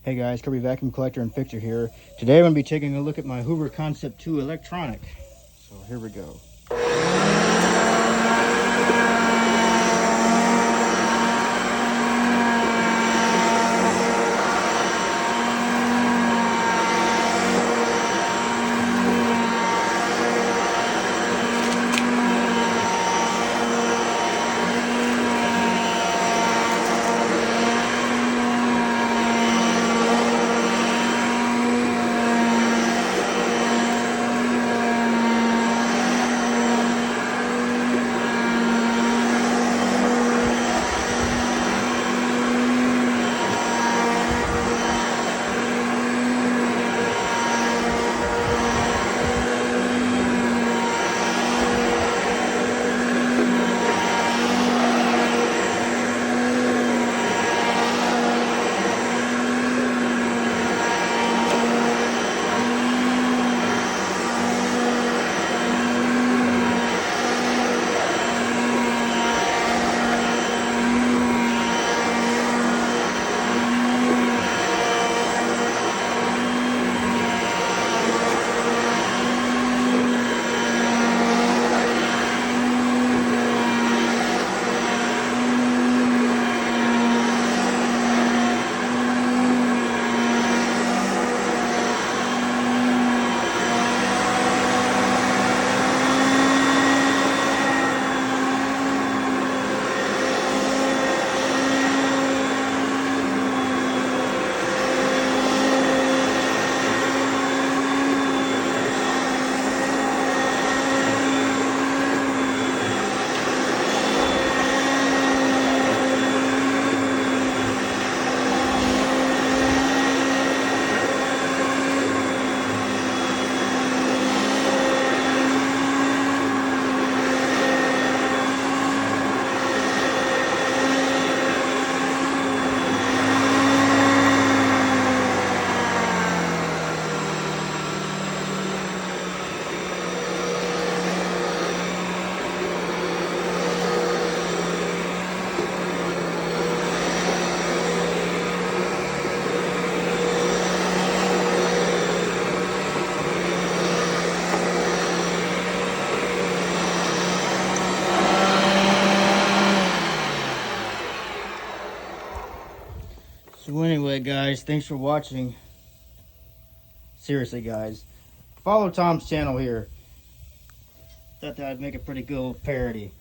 Hey guys, Kirby Vacuum Collector and Fixer here. Today I'm going to be taking a look at my Hoover Concept 2 electronic. So here we go. So anyway guys, thanks for watching. Seriously guys, follow Tom's channel here. Thought that would make a pretty cool parody.